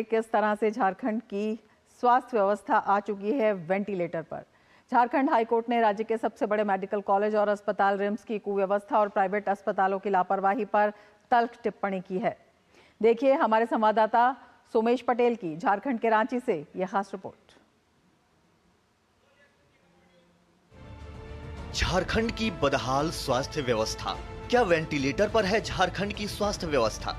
किस तरह से झारखंड की स्वास्थ्य व्यवस्था आ चुकी है वेंटिलेटर पर। झारखंड हाईकोर्ट ने राज्य के सबसे बड़े मेडिकल कॉलेज और अस्पताल रिम्स की कुव्यवस्था और प्राइवेट अस्पतालों की लापरवाही पर तल्ख टिप्पणी की है। देखिए हमारे संवाददाता सोमेश पटेल की झारखंड के रांची से यह खास रिपोर्ट। झारखंड की बदहाल स्वास्थ्य व्यवस्था, क्या वेंटिलेटर पर है झारखंड की स्वास्थ्य व्यवस्था?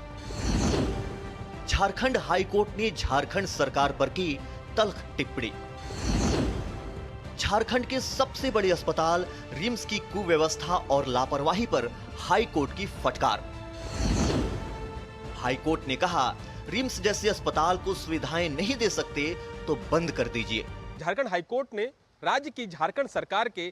झारखंड हाईकोर्ट ने झारखंड सरकार पर की तल्ख टिप्पणी। झारखंड के सबसे बड़े अस्पताल रिम्स की कुव्यवस्था और लापरवाही पर हाईकोर्ट की फटकार। हाईकोर्ट ने कहा, रिम्स जैसे अस्पताल को सुविधाएं नहीं दे सकते तो बंद कर दीजिए। झारखंड हाईकोर्ट ने झारखंड सरकार के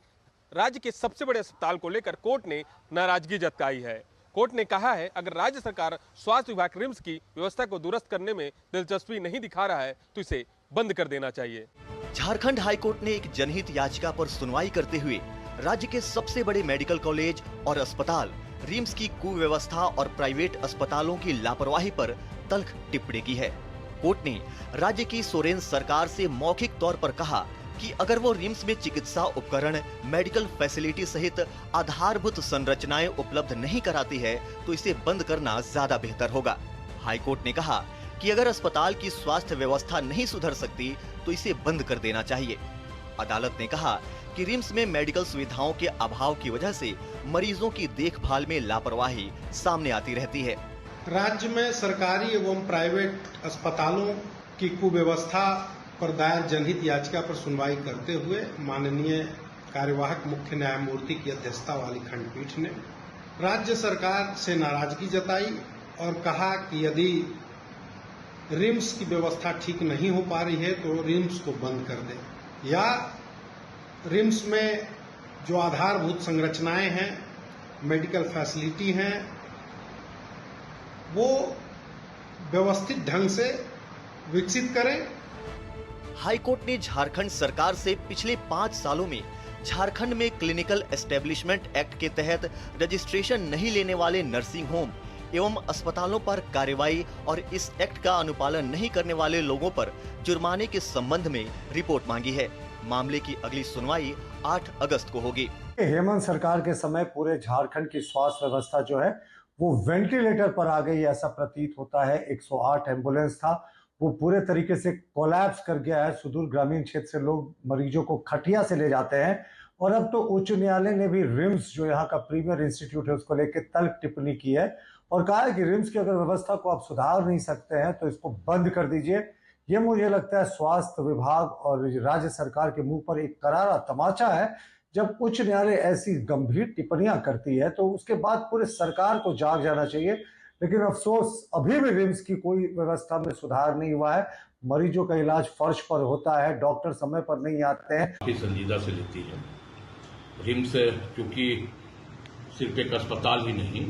राज्य के सबसे बड़े अस्पताल को लेकर कोर्ट ने नाराजगी जताई है। कोर्ट ने कहा है, अगर राज्य सरकार स्वास्थ्य विभाग रिम्स की व्यवस्था को दुरुस्त करने में दिलचस्पी नहीं दिखा रहा है तो इसे बंद कर देना चाहिए। झारखंड हाईकोर्ट ने एक जनहित याचिका पर सुनवाई करते हुए राज्य के सबसे बड़े मेडिकल कॉलेज और अस्पताल रिम्स की कुव्यवस्था और प्राइवेट अस्पतालों की लापरवाही पर तल्ख टिप्पणी की है। कोर्ट ने राज्य की सोरेन सरकार से मौखिक तौर पर कहा कि अगर वो रिम्स में चिकित्सा उपकरण, मेडिकल फैसिलिटी सहित आधारभूत संरचनाएं उपलब्ध नहीं कराती है तो इसे बंद करना ज्यादा बेहतर होगा। हाईकोर्ट ने कहा कि अगर अस्पताल की स्वास्थ्य व्यवस्था नहीं सुधर सकती तो इसे बंद कर देना चाहिए। अदालत ने कहा कि रिम्स में मेडिकल सुविधाओं के अभाव की वजह से मरीजों की देखभाल में लापरवाही सामने आती रहती है। राज्य में सरकारी एवं प्राइवेट अस्पतालों की कुव्यवस्था पर दायर जनहित याचिका पर सुनवाई करते हुए माननीय कार्यवाहक मुख्य न्यायमूर्ति की अध्यक्षता वाली खंडपीठ ने राज्य सरकार से नाराजगी जताई और कहा कि यदि रिम्स की व्यवस्था ठीक नहीं हो पा रही है तो रिम्स को बंद कर दे, या रिम्स में जो आधारभूत संरचनाएं हैं, मेडिकल फैसिलिटी हैं, वो व्यवस्थित ढंग से विकसित करें। हाईकोर्ट ने झारखंड सरकार से पिछले 5 सालों में झारखंड में क्लिनिकल एस्टेब्लिशमेंट एक्ट के तहत रजिस्ट्रेशन नहीं लेने वाले नर्सिंग होम एवं अस्पतालों पर कार्रवाई और इस एक्ट का अनुपालन नहीं करने वाले लोगों पर जुर्माने के संबंध में रिपोर्ट मांगी है। मामले की अगली सुनवाई 8 अगस्त को होगी। हेमंत सरकार के समय पूरे झारखंड की स्वास्थ्य व्यवस्था जो है वो वेंटिलेटर पर आ गई, ऐसा प्रतीत होता है। 108 एम्बुलेंस था, वो पूरे तरीके से कोलैप्स कर गया है। सुदूर ग्रामीण क्षेत्र से लोग मरीजों को खटिया से ले जाते हैं और अब तो उच्च न्यायालय ने भी रिम्स जो यहाँ का प्रीमियर इंस्टीट्यूट है उसको लेकर तल्ख टिप्पणी की है और कहा है कि रिम्स की अगर व्यवस्था को आप सुधार नहीं सकते हैं तो इसको बंद कर दीजिए। ये मुझे लगता है स्वास्थ्य विभाग और राज्य सरकार के मुंह पर एक करारा तमाचा है। जब उच्च न्यायालय ऐसी गंभीर टिप्पणियां करती है तो उसके बाद पूरे सरकार को जाग जाना चाहिए। लेकिन अफसोस अभी भी रिम्स की कोई व्यवस्था में सुधार नहीं हुआ है। मरीजों का इलाज फर्श पर होता है, डॉक्टर समय पर नहीं आते हैं। काफी संजीदा से लेती है रिम्स, क्योंकि सिर्फ एक अस्पताल ही नहीं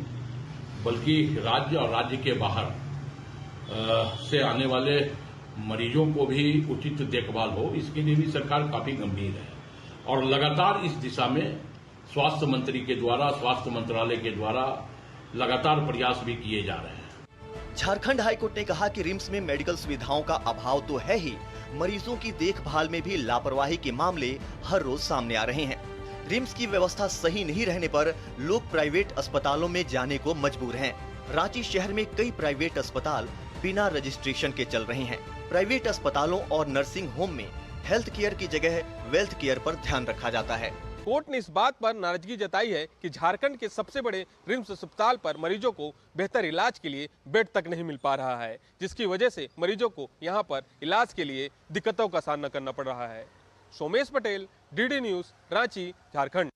बल्कि राज्य और राज्य के बाहर से आने वाले मरीजों को भी उचित देखभाल हो, इसके लिए भी सरकार काफी गंभीर है और लगातार इस दिशा में स्वास्थ्य मंत्री के द्वारा, स्वास्थ्य मंत्रालय के द्वारा लगातार प्रयास भी किए जा रहे हैं। झारखंड हाईकोर्ट ने कहा कि रिम्स में मेडिकल सुविधाओं का अभाव तो है ही, मरीजों की देखभाल में भी लापरवाही के मामले हर रोज सामने आ रहे हैं। रिम्स की व्यवस्था सही नहीं रहने पर लोग प्राइवेट अस्पतालों में जाने को मजबूर हैं। रांची शहर में कई प्राइवेट अस्पताल बिना रजिस्ट्रेशन के चल रहे हैं। प्राइवेट अस्पतालों और नर्सिंग होम में हेल्थ केयर की जगह वेल्थ केयर पर ध्यान रखा जाता है। कोर्ट ने इस बात पर नाराजगी जताई है कि झारखंड के सबसे बड़े रिम्स अस्पताल पर मरीजों को बेहतर इलाज के लिए बेड तक नहीं मिल पा रहा है, जिसकी वजह से मरीजों को यहां पर इलाज के लिए दिक्कतों का सामना करना पड़ रहा है। Somesh Patel, DD news, Ranchi, Jharkhand.